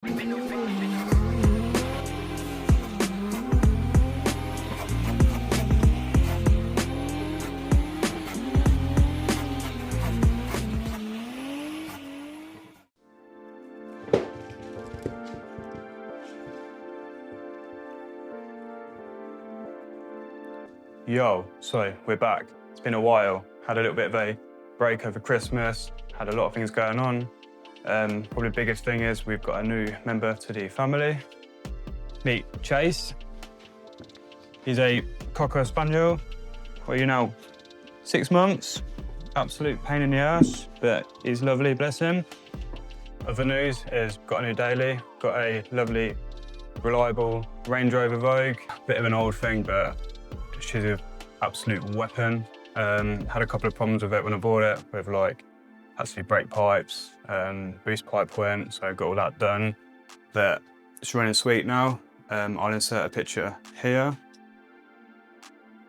Yo, so we're back. It's been a while. Had a little bit of a break over Christmas, had a lot of things going on. Probably the biggest thing is we've got a new member to the family. Meet Chase. He's a Cocker Spaniel. What are you now? 6 months. Absolute pain in the ass, but he's lovely, bless him. Other news is got a new daily, got a lovely, reliable Range Rover Vogue. Bit of an old thing, but she's an absolute weapon. Had a couple of problems with it when I bought it, with like actually brake pipes, boost pipe went, so I got all that done. But it's running sweet now. I'll insert a picture here.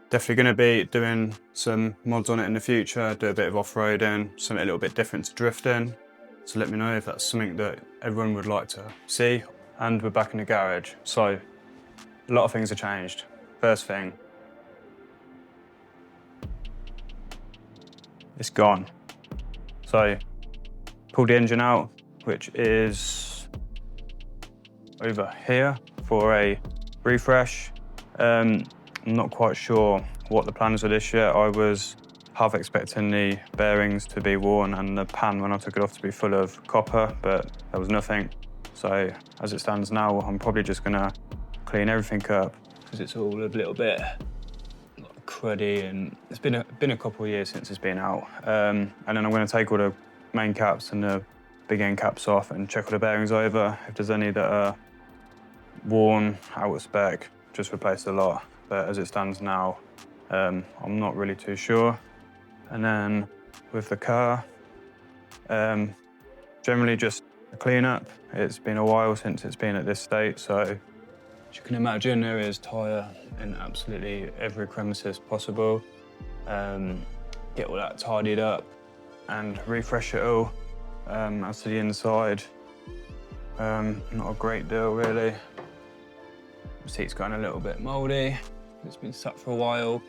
Definitely going to be doing some mods on it in the future, do a bit of off-roading, something a little bit different to drifting. So let me know if that's something that everyone would like to see. And we're back in the garage, so a lot of things have changed. First thing, it's gone. So, pulled the engine out, which is over here for a refresh. I'm not quite sure what the plans are this year. I was half expecting the bearings to be worn and the pan when I took it off to be full of copper, but there was nothing. So, as it stands now, I'm probably just gonna clean everything up because it's all a little bit cruddy, and it's been a couple of years since it's been out. And then I'm going to take all the main caps and the big end caps off and check all the bearings over. If there's any that are worn, out of spec, just replace the lot. But as it stands now, I'm not really too sure. And then with the car, generally just a clean up. It's been a while since it's been at this state, so as you can imagine, there is tyre in absolutely every crevice possible. Get all that tidied up and refresh it all. As to the inside, not a great deal really. The seat's gotten a little bit mouldy. It's been sat for a while.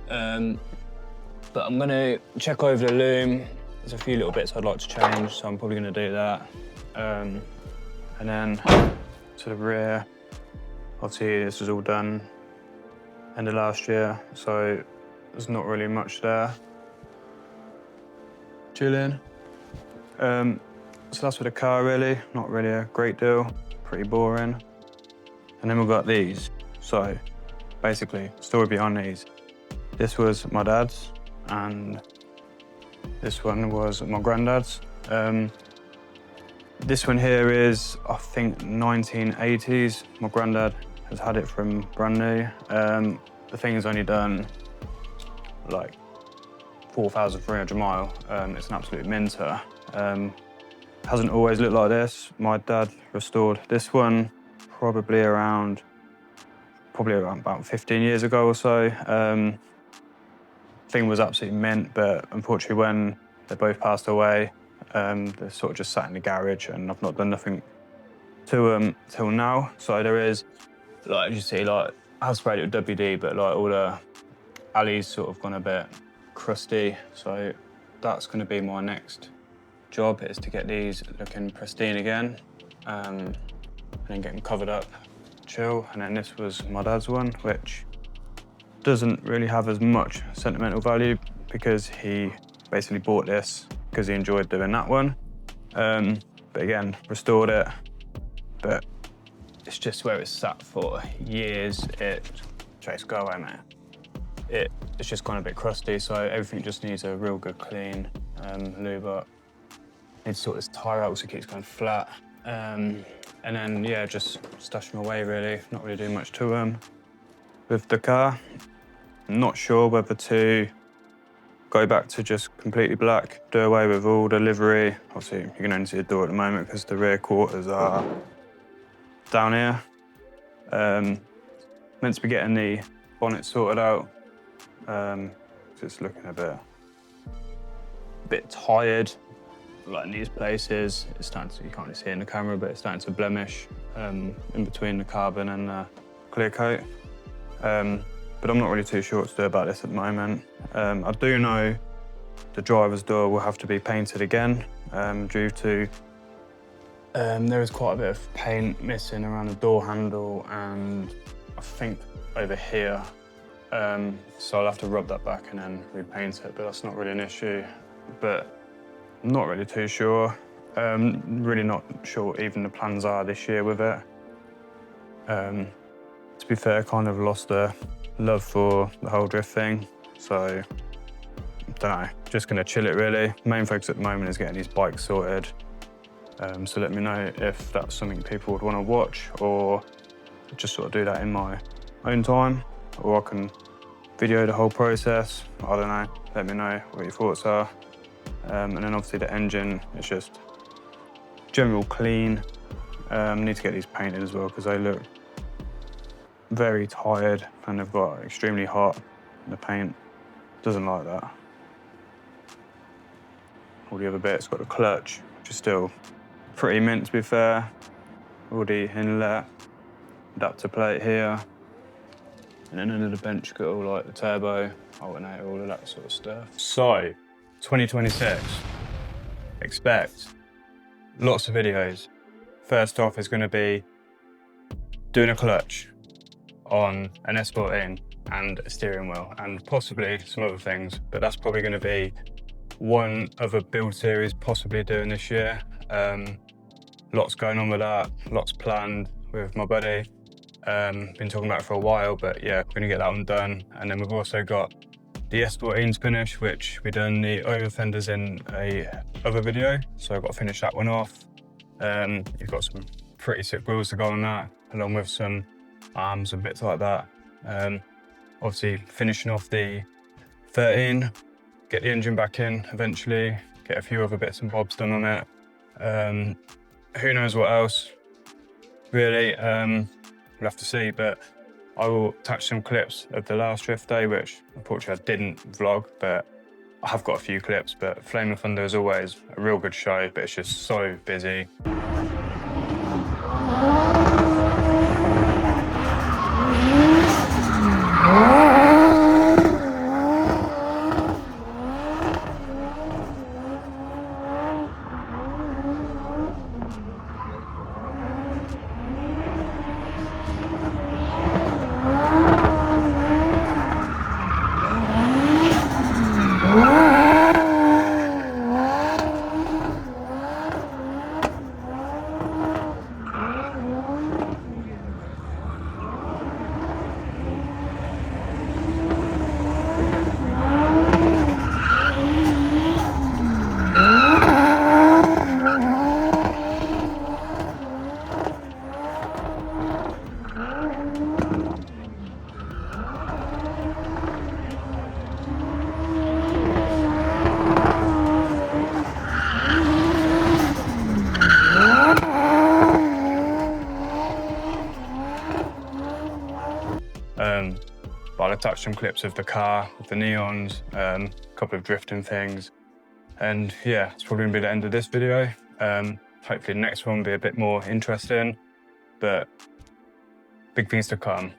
But I'm gonna check over the loom. There's a few little bits I'd like to change, so I'm probably gonna do that. And then to the rear, obviously this was all done end of last year, so there's not really much there. Chilling. So that's for the car really, not really a great deal, pretty boring. And then we've got these. So basically, story behind these. This was my dad's and this one was my granddad's. This one here is, I think, 1980s. My granddad has had it from brand new. The thing's only done like 4,300 miles. It's an absolute minter. Hasn't always looked like this. My dad restored this one probably around about 15 years ago or so. Thing was absolutely mint, but unfortunately when they both passed away, they're sort of just sat in the garage, and I've not done nothing to them till now. So there is, like you see, like I've sprayed it with WD, but like all the alleys sort of gone a bit crusty. So that's going to be my next job, is to get these looking pristine again, and then get them covered up, chill. And then this was my dad's one, which doesn't really have as much sentimental value because he basically bought this because he enjoyed doing that one. But again, restored it, but it's just where it's sat for years. Trace, go away, man. It's just gone a bit crusty, so everything just needs a real good clean, lube up. Need to sort this tyre out so it keeps going flat. And then, yeah, just stash them away really, not really doing much to them. With the car, I'm not sure whether to go back to just completely black, do away with all the livery. Obviously, you can only see the door at the moment because the rear quarters are down here. Meant to be getting the bonnet sorted out. It's looking a bit tired. like in these places, it's starting to, you can't really see it in the camera, but it's starting to blemish in between the carbon and the clear coat. But I'm not really too sure what to do about this at the moment. I do know the driver's door will have to be painted again due to there is quite a bit of paint missing around the door handle and I think over here. So I'll have to rub that back and then repaint it, but that's not really an issue. But I'm not really too sure. Really not sure what even the plans are this year with it. To be fair, I kind of lost the love for the whole drift thing. So, don't know, just gonna chill it really. Main focus at the moment is getting these bikes sorted. So let me know if that's something people would want to watch or just sort of do that in my own time, or I can video the whole process. I don't know, let me know what your thoughts are. And then obviously the engine is just general clean. Need to get these painted as well because they look very tired and they've got extremely hot. The paint doesn't like that. All the other bits, got the clutch, which is still pretty mint to be fair. All the inlet, adapter plate here. And then under the bench got all like the turbo, alternator, all of that sort of stuff. So, 2026, expect lots of videos. First off is gonna be doing a clutch on an S14 and a steering wheel and possibly some other things, but that's probably gonna be one other build series possibly doing this year. Lots going on with that, lots planned with my buddy. Been talking about it for a while, but yeah, we're gonna get that one done. And then we've also got the S14s finished, which we done the over fenders in a other video. So I've got to finish that one off. You've got some pretty sick wheels to go on that, along with some arms and bits like that. Obviously finishing off the 13, get the engine back in eventually, get a few other bits and bobs done on it. Who knows what else, really. We'll have to see, but I will attach some clips of the last drift day, which unfortunately I didn't vlog, but I have got a few clips. But Flame of Thunder is always a real good show, but it's just so busy. But I'll attach some clips of the car with the neons, a couple of drifting things. And yeah, it's probably gonna be the end of this video. Hopefully the next one will be a bit more interesting, but big things to come.